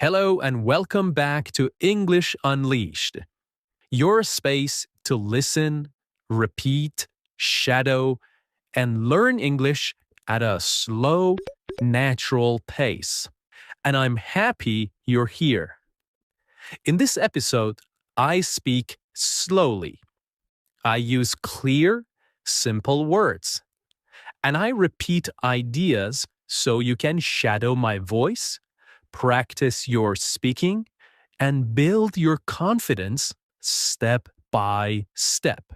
Hello and welcome back to English Unleashed, your space to listen, repeat, shadow, and learn English at a slow, natural pace. And I'm happy you're here. In this episode, I speak slowly. I use clear, simple words. And I repeat ideas so you can shadow my voice, practice your speaking, and build your confidence step by step.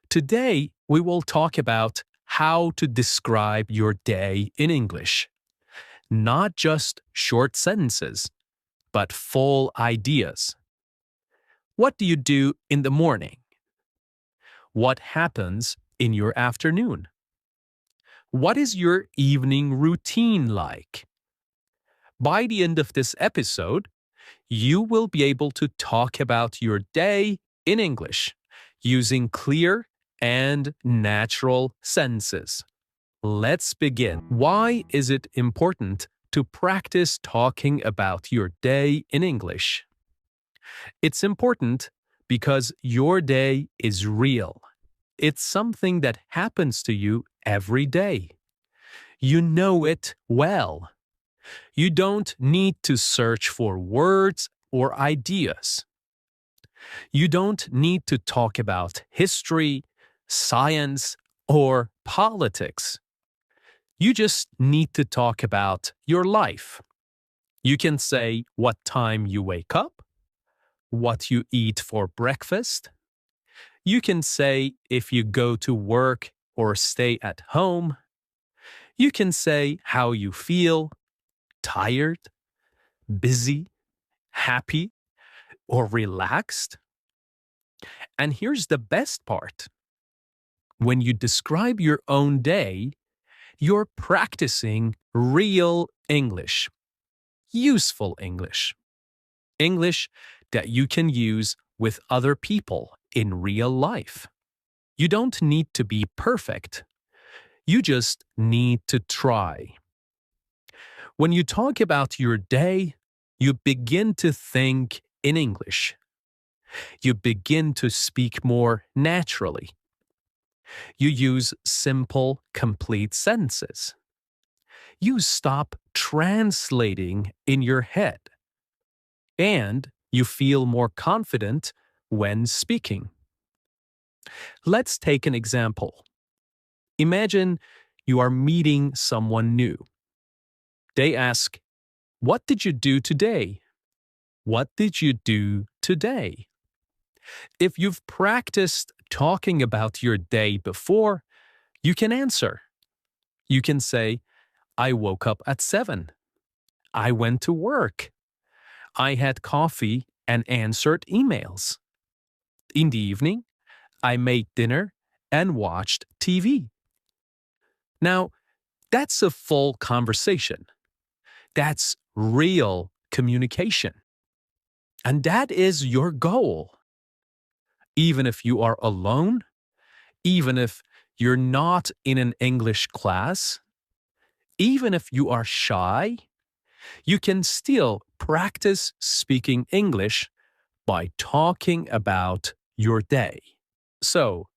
Today, we will talk about how to describe your day in English. Not just short sentences, but full ideas. What do you do in the morning? What happens in your afternoon? What is your evening routine like? By the end of this episode, you will be able to talk about your day in English using clear and natural sentences. Let's begin. Why is it important to practice talking about your day in English? It's important because your day is real. It's something that happens to you every day. You know it well. You don't need to search for words or ideas. You don't need to talk about history, science, or politics. You just need to talk about your life. You can say what time you wake up, what you eat for breakfast. You can say if you go to work or stay at home. You can say how you feel, tired, busy, happy, or relaxed. And here's the best part. When you describe your own day, you're practicing real English, useful English, English that you can use with other people in real life. You don't need to be perfect. You just need to try. When you talk about your day, you begin to think in English. You begin to speak more naturally. You use simple, complete sentences. You stop translating in your head. And you feel more confident when speaking. Let's take an example. Imagine you are meeting someone new. They ask, "What did you do today?" What did you do today? If you've practiced talking about your day before, you can answer. You can say, "I woke up at 7. I went to work. I had coffee and answered emails. In the evening, I made dinner and watched TV." Now, that's a full conversation. That's real communication. And that is your goal. Even if you are alone, even if you're not in an English class, even if you are shy, you can still practice speaking English by talking about your day. So,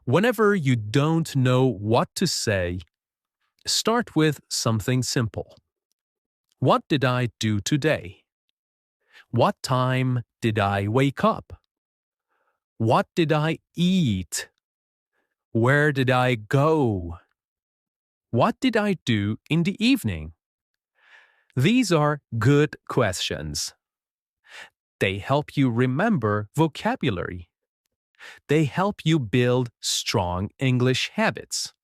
whenever you don't know what to say, start with something simple. What did I do today? What time did I wake up? What did I eat? Where did I go? What did I do in the evening? These are good questions. They help you remember vocabulary. They help you build strong English habits.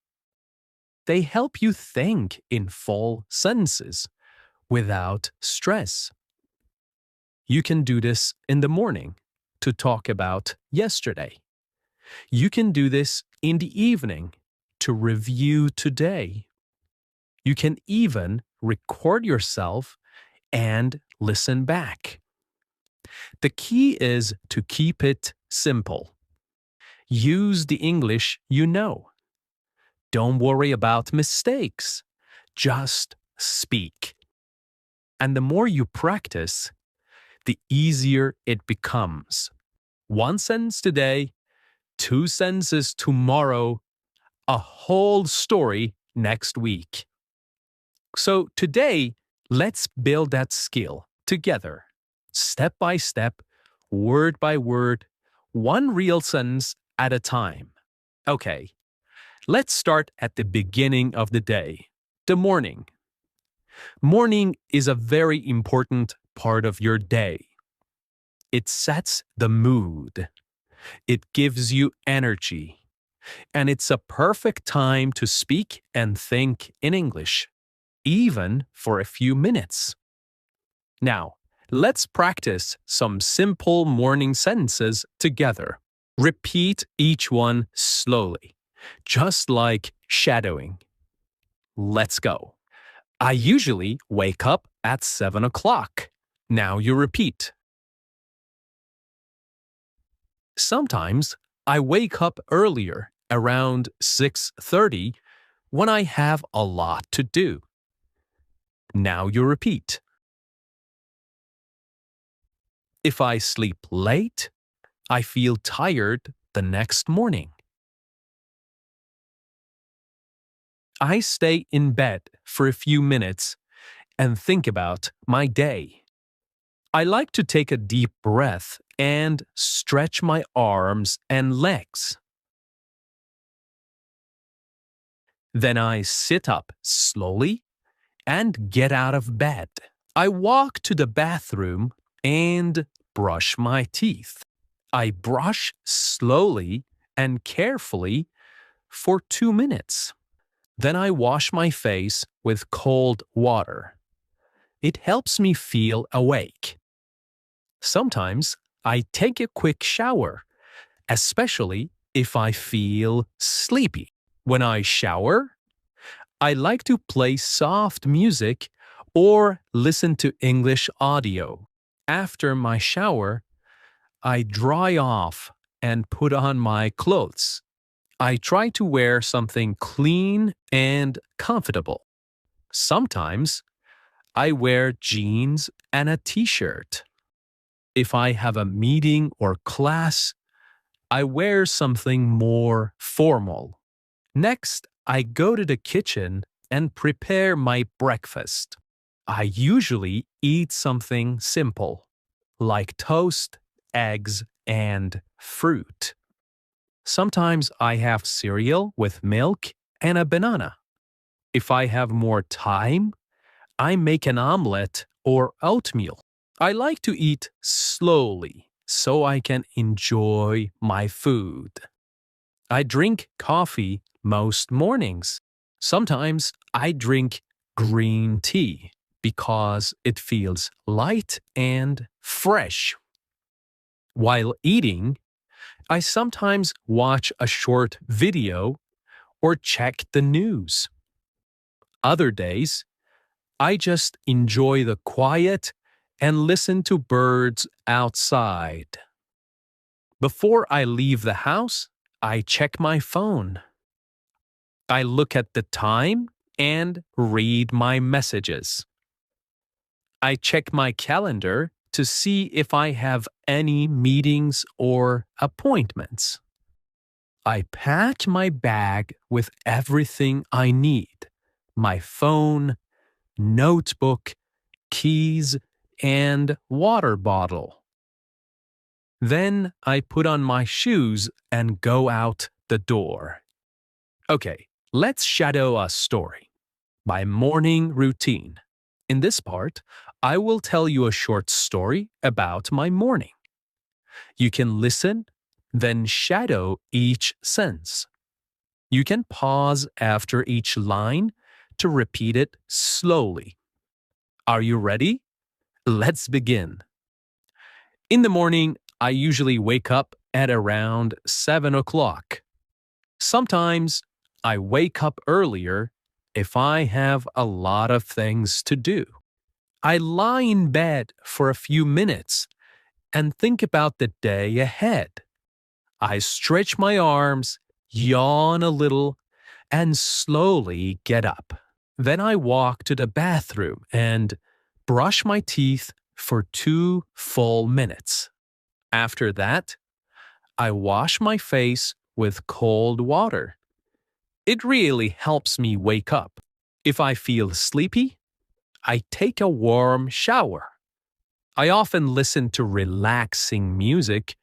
They help you think in full sentences without stress. You can do this in the morning to talk about yesterday. You can do this in the evening to review today. You can even record yourself and listen back. The key is to keep it simple. Use the English you know. Don't worry about mistakes. Just speak. And the more you practice, the easier it becomes. One sentence today, two sentences tomorrow, a whole story next week. So today, let's build that skill together, step by step, word by word, one real sentence at a time. Okay, let's start at the beginning of the day, the morning. Morning is a very important part of your day. It sets the mood. It gives you energy. And it's a perfect time to speak and think in English, even for a few minutes. Now, let's practice some simple morning sentences together. Repeat each one slowly, just like shadowing. Let's go. I usually wake up at 7 o'clock. Now you repeat. Sometimes I wake up earlier, around 6:30, when I have a lot to do. Now you repeat. If I sleep late, I feel tired the next morning. I stay in bed for a few minutes and think about my day. I like to take a deep breath and stretch my arms and legs. Then I sit up slowly and get out of bed. I walk to the bathroom and brush my teeth. I brush slowly and carefully for 2 minutes. Then I wash my face with cold water. It helps me feel awake. Sometimes I take a quick shower, especially if I feel sleepy. When I shower, I like to play soft music or listen to English audio. After my shower, I dry off and put on my clothes. I try to wear something clean and comfortable. Sometimes I wear jeans and a t-shirt. If I have a meeting or class, I wear something more formal. Next, I go to the kitchen and prepare my breakfast. I usually eat something simple, like toast, eggs, and fruit. Sometimes I have cereal with milk and a banana. If I have more time, I make an omelette or oatmeal. I like to eat slowly so I can enjoy my food. I drink coffee most mornings. Sometimes I drink green tea because it feels light and fresh. While eating, I sometimes watch a short video or check the news. Other days, I just enjoy the quiet and listen to birds outside. Before I leave the house, I check my phone. I look at the time and read my messages. I check my calendar to see if I have any meetings or appointments. I pack my bag with everything I need: my phone, notebook, keys, and water bottle. Then I put on my shoes and go out the door. Okay, let's shadow a story. My morning routine. In this part, I will tell you a short story about my morning. You can listen, then shadow each sentence. You can pause after each line to repeat it slowly. Are you ready? Let's begin. In the morning, I usually wake up at around 7 o'clock. Sometimes I wake up earlier if I have a lot of things to do. I lie in bed for a few minutes and think about the day ahead. I stretch my arms, yawn a little, and slowly get up. Then I walk to the bathroom and brush my teeth for 2 full minutes. After that, I wash my face with cold water. It really helps me wake up. If I feel sleepy, I take a warm shower. I often listen to relaxing music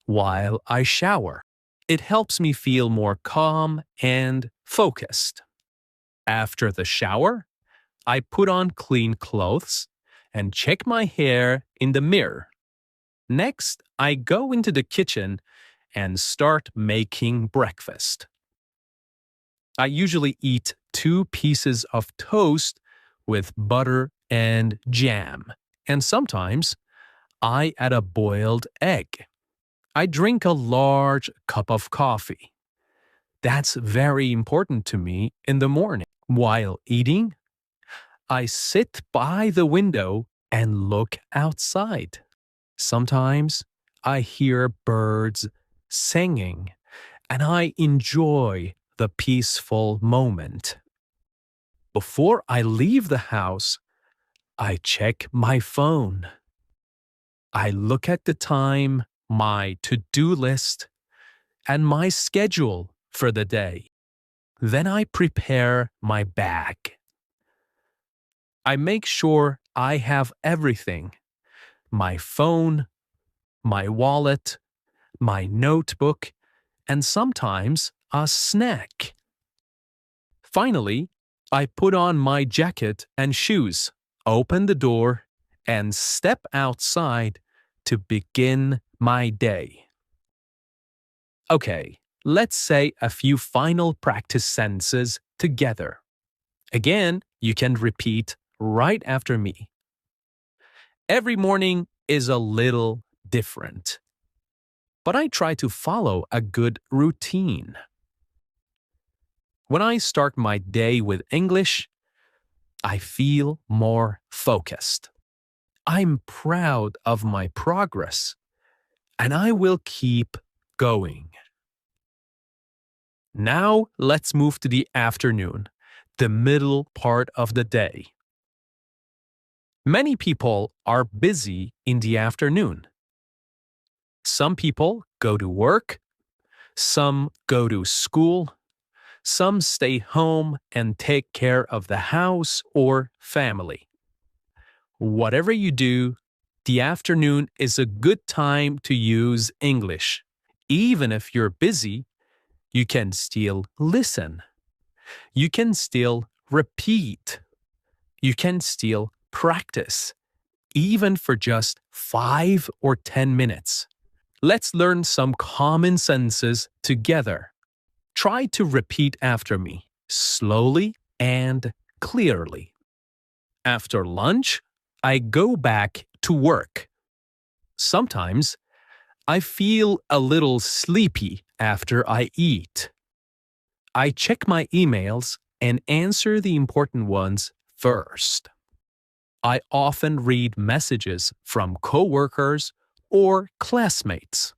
while I shower. It helps me feel more calm and focused. After the shower, I put on clean clothes and check my hair in the mirror. Next, I go into the kitchen and start making breakfast. I usually eat 2 pieces of toast with butter and jam, and sometimes I add a boiled egg. I drink a large cup of coffee. That's very important to me in the morning. While eating, I sit by the window and look outside. Sometimes I hear birds singing, and I enjoy the peaceful moment. Before I leave the house, I check my phone. I look at the time, my to-do list, and my schedule for the day. Then I prepare my bag. I make sure I have everything: my phone, my wallet, my notebook, and sometimes a snack. Finally, I put on my jacket and shoes, open the door, and step outside to begin my day. Okay, let's say a few final practice sentences together. Again, you can repeat right after me. Every morning is a little different, but I try to follow a good routine. When I start my day with English, I feel more focused. I'm proud of my progress, and I will keep going. Now let's move to the afternoon, the middle part of the day. Many people are busy in the afternoon. Some people go to work, some go to school, some stay home and take care of the house or family. Whatever you do, the afternoon is a good time to use English. Even if you're busy, you can still listen. You can still repeat. You can still practice, even for just 5 or 10 minutes. Let's learn some common sentences together. Try to repeat after me, slowly and clearly. After lunch, I go back to work. Sometimes I feel a little sleepy after I eat. I check my emails and answer the important ones first. I often read messages from coworkers or classmates.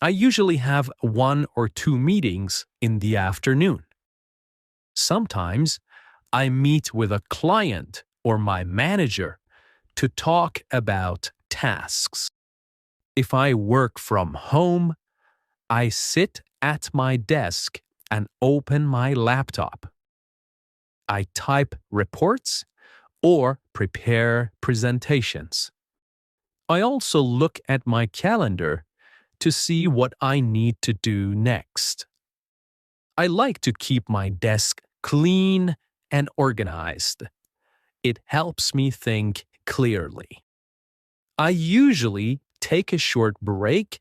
I usually have 1 or 2 meetings in the afternoon. Sometimes I meet with a client or my manager to talk about tasks. If I work from home, I sit at my desk and open my laptop. I type reports or prepare presentations. I also look at my calendar to see what I need to do next. I like to keep my desk clean and organized. It helps me think clearly. I usually take a short break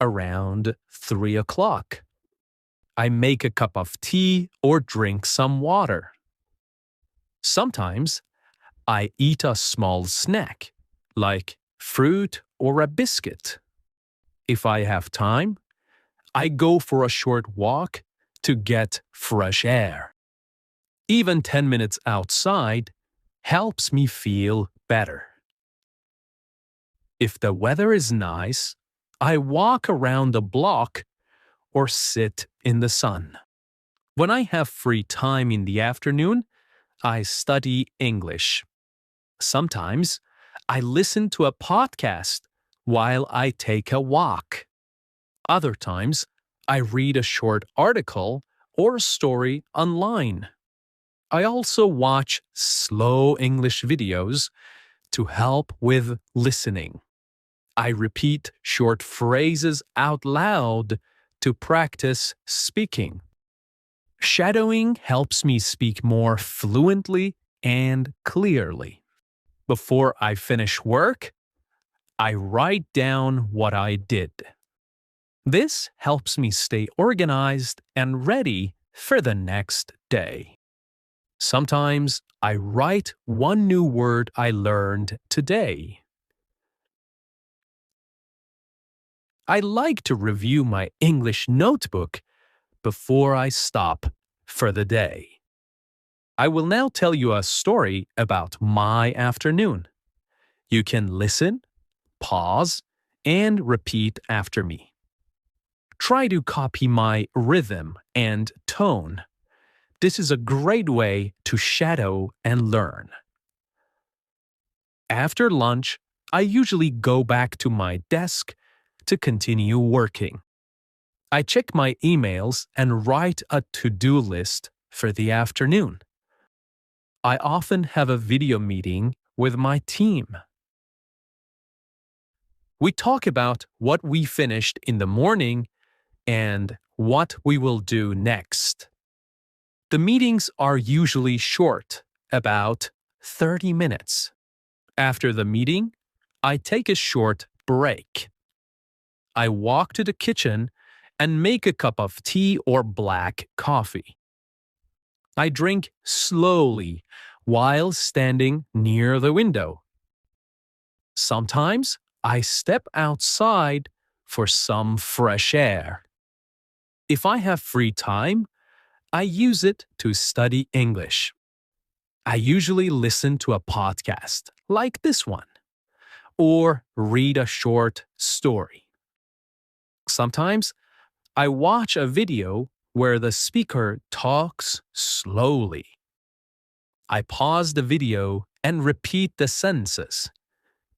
around 3 o'clock. I make a cup of tea or drink some water. Sometimes I eat a small snack, like fruit or a biscuit. If I have time, I go for a short walk to get fresh air. Even 10 minutes outside helps me feel better. If the weather is nice, I walk around the block or sit in the sun. When I have free time in the afternoon, I study English. Sometimes I listen to a podcast while I take a walk. Other times, I read a short article or story online. I also watch slow English videos to help with listening. I repeat short phrases out loud to practice speaking. Shadowing helps me speak more fluently and clearly. Before I finish work, I write down what I did. This helps me stay organized and ready for the next day. Sometimes I write one new word I learned today. I like to review my English notebook before I stop for the day. I will now tell you a story about my afternoon. You can listen, pause, and repeat after me. Try to copy my rhythm and tone. This is a great way to shadow and learn. After lunch, I usually go back to my desk to continue working. I check my emails and write a to-do list for the afternoon. I often have a video meeting with my team. We talk about what we finished in the morning and what we will do next. The meetings are usually short, about 30 minutes. After the meeting, I take a short break. I walk to the kitchen and make a cup of tea or black coffee. I drink slowly while standing near the window. Sometimes I step outside for some fresh air. If I have free time, I use it to study English. I usually listen to a podcast like this one or read a short story. Sometimes I watch a video where the speaker talks slowly. I pause the video and repeat the sentences.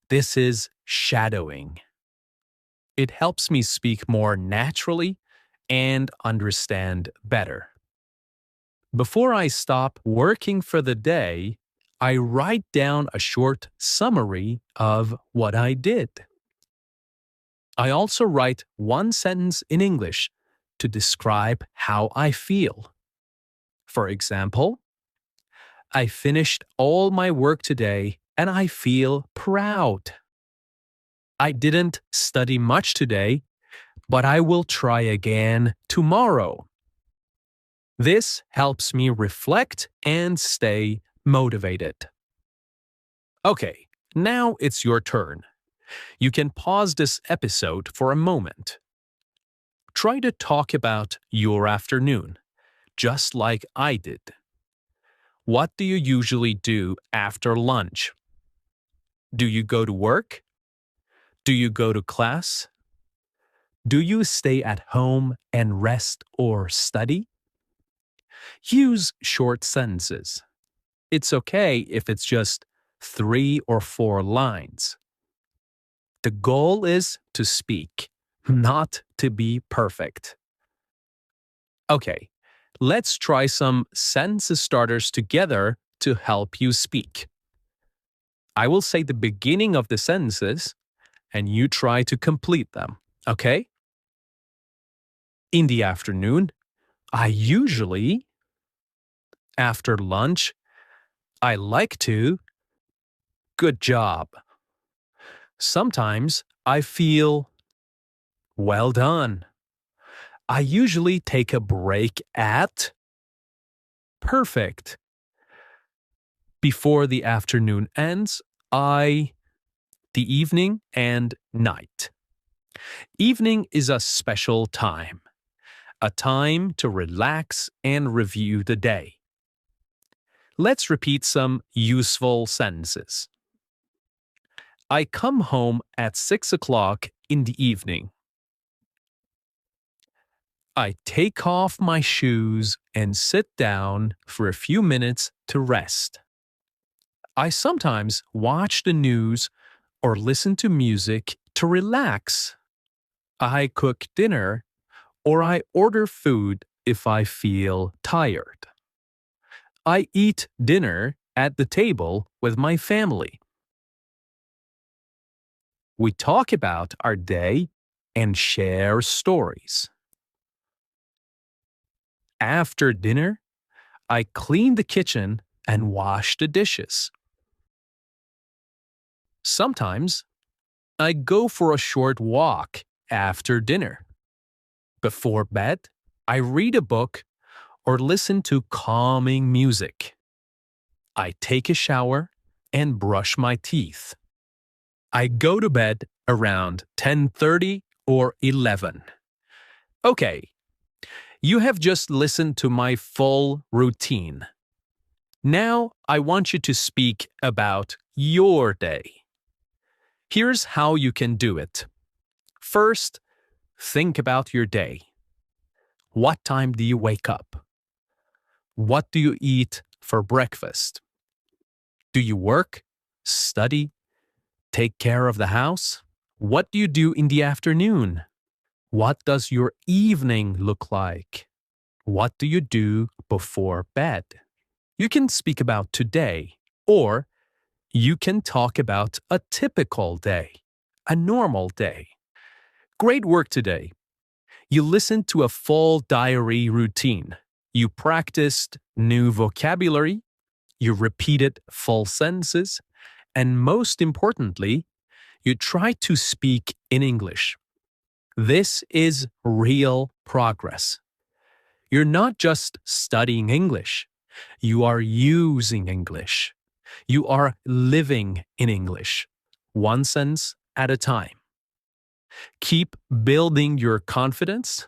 This is shadowing. It helps me speak more naturally and understand better. Before I stop working for the day, I write down a short summary of what I did. I also write one sentence in English to describe how I feel. For example, I finished all my work today and I feel proud. I didn't study much today, but I will try again tomorrow. This helps me reflect and stay motivated. Okay, now it's your turn. You can pause this episode for a moment. Try to talk about your afternoon, just like I did. What do you usually do after lunch? Do you go to work? Do you go to class? Do you stay at home and rest or study? Use short sentences. It's okay if it's just 3 or 4 lines. The goal is to speak, not to be perfect. Okay, let's try some sentence starters together to help you speak. I will say the beginning of the sentences, and you try to complete them, okay? In the afternoon, I usually, after lunch, I like to, good job. Sometimes I feel, well done. I usually take a break at, perfect. Before the afternoon ends, the evening and night. Evening is a special time, a time to relax and review the day. Let's repeat some useful sentences. I come home at 6 o'clock in the evening. I take off my shoes and sit down for a few minutes to rest. I sometimes watch the news or listen to music to relax. I cook dinner or I order food if I feel tired. I eat dinner at the table with my family. We talk about our day and share stories. After dinner, I clean the kitchen and wash the dishes. Sometimes I go for a short walk after dinner. Before bed, I read a book or listen to calming music. I take a shower and brush my teeth. I go to bed around 10:30 or 11. Okay, you have just listened to my full routine. Now I want you to speak about your day. Here's how you can do it. First, think about your day. What time do you wake up? What do you eat for breakfast? Do you work, study, take care of the house? What do you do in the afternoon? What does your evening look like? What do you do before bed? You can speak about today, or you can talk about a typical day, a normal day. Great work today. You listened to a full diary routine. You practiced new vocabulary. You repeated full sentences. And most importantly, you try to speak in English. This is real progress. You're not just studying English, you are using English. You are living in English, one sentence at a time. Keep building your confidence.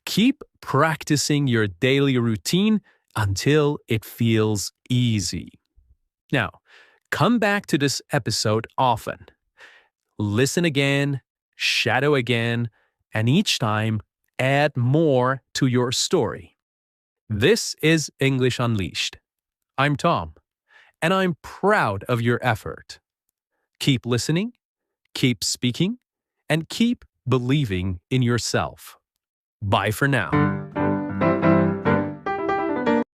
Keep practicing your daily routine until it feels easy. Now, come back to this episode often. Listen again, shadow again, and each time add more to your story. This is English Unleashed. I'm Tom, and I'm proud of your effort. Keep listening, keep speaking, and keep believing in yourself. Bye for now.